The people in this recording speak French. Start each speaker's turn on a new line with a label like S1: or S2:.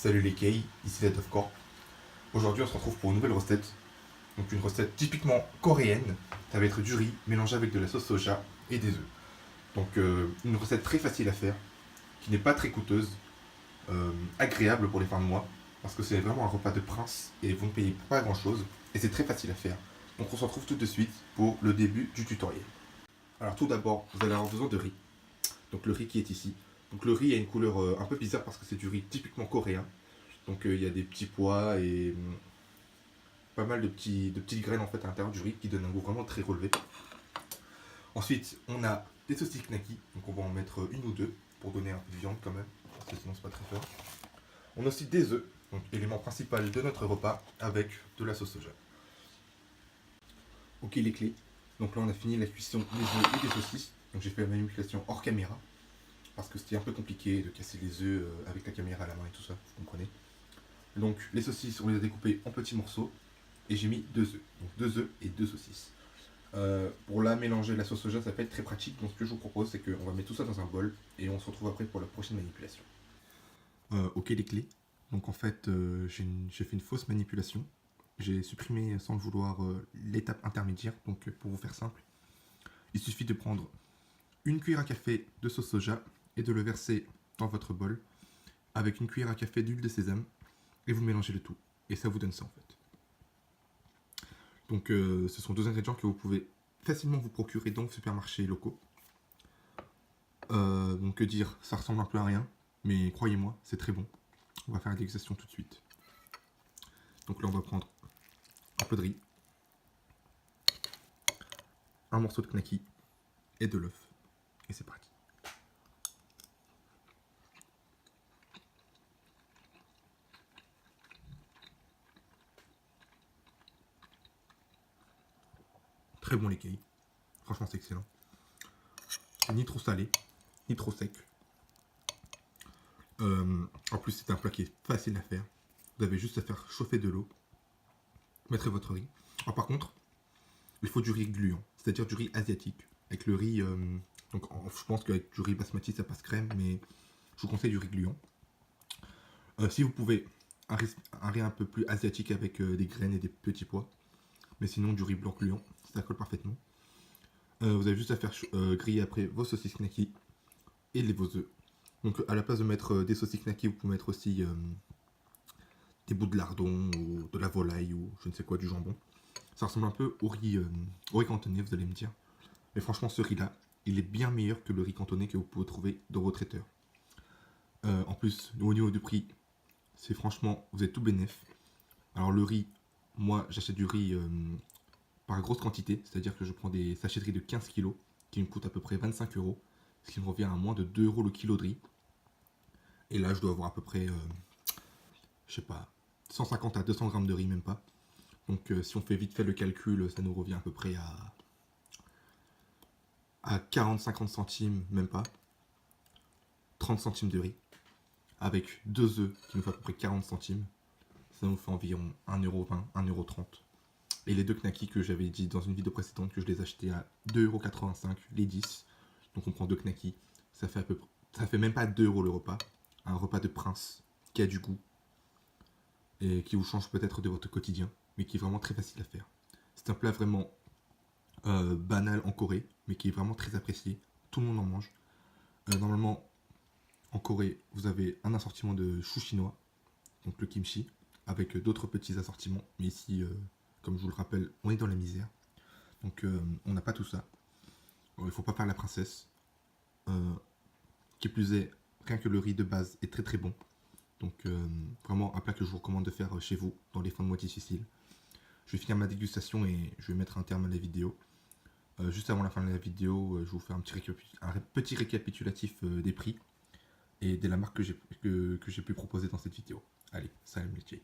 S1: Salut les Kay, ici Let of Corp. Aujourd'hui on se retrouve pour une nouvelle recette. Donc une recette typiquement coréenne. Ça va être du riz mélangé avec de la sauce soja et des œufs. Donc une recette très facile à faire, qui n'est pas très coûteuse, agréable pour les fins de mois, parce que c'est vraiment un repas de prince et vous ne payez pas grand chose. Et c'est très facile à faire. Donc on se retrouve tout de suite pour le début du tutoriel. Alors tout d'abord, vous allez avoir besoin de riz. Donc le riz qui est ici. Donc le riz a une couleur un peu bizarre parce que c'est du riz typiquement coréen. Donc il y a des petits pois et pas mal de petites graines en fait à l'intérieur du riz qui donnent un goût vraiment très relevé. Ensuite, on a des saucisses knacky, donc on va en mettre une ou deux pour donner un peu de viande quand même, parce que sinon c'est pas très fort. On a aussi des œufs, donc élément principal de notre repas avec de la sauce soja. Ok les clés, donc là on a fini la cuisson des œufs et des saucisses, donc j'ai fait la manipulation hors caméra, parce que c'était un peu compliqué de casser les œufs avec la caméra à la main et tout ça, vous comprenez. Donc les saucisses, on les a découpées en petits morceaux et j'ai mis 2 œufs. Donc 2 œufs et 2 saucisses. Pour la mélanger la sauce soja, ça peut être très pratique. Donc ce que je vous propose, c'est qu'on va mettre tout ça dans un bol et on se retrouve après pour la prochaine manipulation. Ok les clés. Donc en fait, j'ai fait une fausse manipulation. J'ai supprimé sans le vouloir l'étape intermédiaire. Donc pour vous faire simple, il suffit de prendre une cuillère à café de sauce soja et de le verser dans votre bol avec une cuillère à café d'huile de sésame et vous mélangez le tout. Et ça vous donne ça en fait. Donc ce sont deux ingrédients que vous pouvez facilement vous procurer dans vos supermarchés locaux. Donc que dire, ça ressemble un peu à rien, mais croyez-moi, c'est très bon. On va faire la dégustation tout de suite. Donc là on va prendre un peu de riz, un morceau de knacky et de l'œuf. Et c'est parti. Très bon les cailles. Franchement c'est excellent. Ni trop salé, ni trop sec. En plus c'est un plat qui est facile à faire. Vous avez juste à faire chauffer de l'eau. Mettre votre riz. Alors par contre, il faut du riz gluant, c'est-à-dire du riz asiatique. Avec le riz, donc je pense qu'avec du riz basmati ça passe crème, mais je vous conseille du riz gluant. Si vous pouvez, un riz un peu plus asiatique avec des graines et des petits pois. Mais sinon du riz blanc gluant, ça colle parfaitement. Vous avez juste à faire griller après vos saucisses knacky et vos œufs. Donc à la place de mettre des saucisses knacky, vous pouvez mettre aussi des bouts de lardon ou de la volaille ou je ne sais quoi, du jambon. Ça ressemble un peu au riz cantonais, vous allez me dire. Mais franchement, ce riz-là, il est bien meilleur que le riz cantonais que vous pouvez trouver dans vos traiteurs. En plus, au niveau du prix, c'est franchement, vous êtes tout bénef. Alors le riz, moi j'achète du riz par grosse quantité, c'est-à-dire que je prends des sachets de riz de 15 kg qui me coûtent à peu près 25 €, ce qui me revient à moins de 2 € le kilo de riz. Et là, je dois avoir à peu près, je sais pas, 150 à 200 grammes de riz, même pas. Donc si on fait vite fait le calcul, ça nous revient à peu près à 40-50 centimes, même pas. 30 centimes de riz. Avec 2 œufs qui nous fait à peu près 40 centimes. Ça nous fait environ 1,20 €, 1,30 €. Et les deux knackis que j'avais dit dans une vidéo précédente que je les achetais à 2,85 € les 10. Donc on prend deux knackis. Ça fait même pas 2 € le repas. Un repas de prince qui a du goût. Et qui vous change peut-être de votre quotidien. Mais qui est vraiment très facile à faire. C'est un plat vraiment banal en Corée. Mais qui est vraiment très apprécié. Tout le monde en mange. Normalement, en Corée, vous avez un assortiment de chou chinois. Donc le kimchi. Avec d'autres petits assortiments. Mais ici, comme je vous le rappelle, on est dans la misère. Donc on n'a pas tout ça. Il ne faut pas faire la princesse. Qui plus est, rien que le riz de base est très très bon. Donc vraiment un plat que je vous recommande de faire chez vous dans les fins de mois difficiles. Je vais finir ma dégustation et je vais mettre un terme à la vidéo. Juste avant la fin de la vidéo, je vous fais un petit récapitulatif des prix et de la marque que j'ai pu proposer dans cette vidéo. Allez, salam les